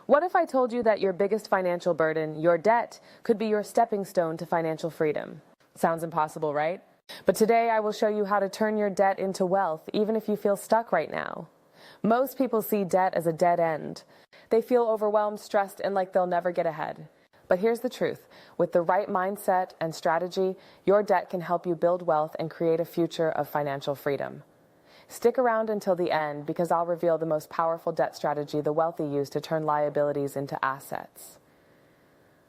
What if I told you that your biggest financial burden, your debt, could be your stepping stone to financial freedom? Sounds impossible, right? But today I will show you how to turn your debt into wealth, even if you feel stuck right now. Most people see debt as a dead end. They feel overwhelmed, stressed, and like they'll never get ahead. But here's the truth. With the right mindset and strategy, your debt can help you build wealth and create a future of financial freedom. Stick around until the end because I'll reveal the most powerful debt strategy the wealthy use to turn liabilities into assets.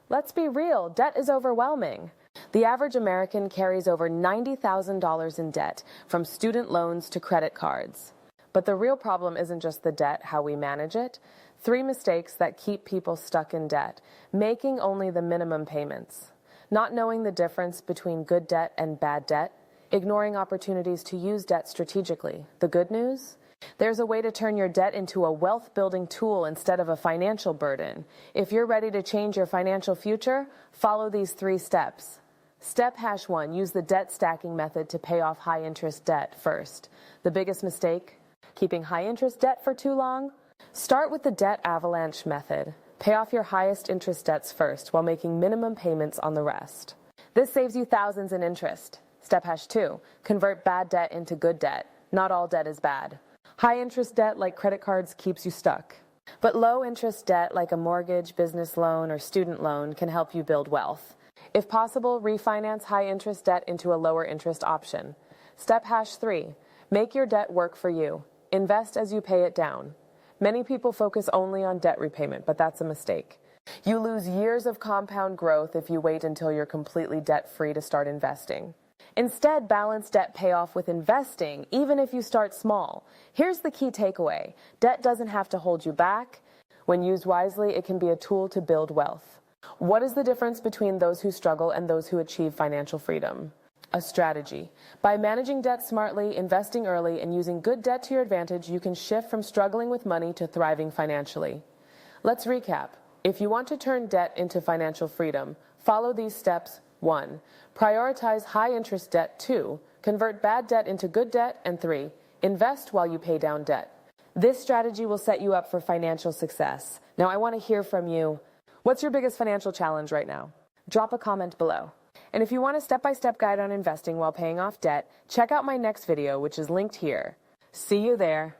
Let's be real, debt is overwhelming. The average American carries over $90,000 in debt, from student loans to credit cards. But the real problem isn't just the debt, how we manage it. 3 mistakes that keep people stuck in debt: making only the minimum payments, not knowing the difference between good debt and bad debt, ignoring opportunities to use debt strategically. The good news? There's a way to turn your debt into a wealth-building tool instead of a financial burden. If you're ready to change your financial future, follow these 3 steps. Step #1, use the debt stacking method to pay off high-interest debt first. The biggest mistake? Keeping high-interest debt for too long? Start with the debt avalanche method. Pay off your highest interest debts first while making minimum payments on the rest. This saves you thousands in interest. Step #2, convert bad debt into good debt. Not all debt is bad. High-interest debt like credit cards keeps you stuck. But low-interest debt like a mortgage, business loan, or student loan can help you build wealth. If possible, refinance high-interest debt into a lower-interest option. Step #3, make your debt work for you. Invest as you pay it down. Many people focus only on debt repayment, but that's a mistake. You lose years of compound growth if you wait until you're completely debt-free to start investing. Instead, balance debt payoff with investing, even if you start small. Here's the key takeaway. Debt doesn't have to hold you back. When used wisely, it can be a tool to build wealth. What is the difference between those who struggle and those who achieve financial freedom? A strategy. By managing debt smartly, investing early, and using good debt to your advantage, you can shift from struggling with money to thriving financially. Let's recap. If you want to turn debt into financial freedom, follow these steps. 1. Prioritize high-interest debt. 2. Convert bad debt into good debt. And 3. Invest while you pay down debt. This strategy will set you up for financial success. Now, I want to hear from you. What's your biggest financial challenge right now? Drop a comment below. And if you want a step-by-step guide on investing while paying off debt, check out my next video, which is linked here. See you there.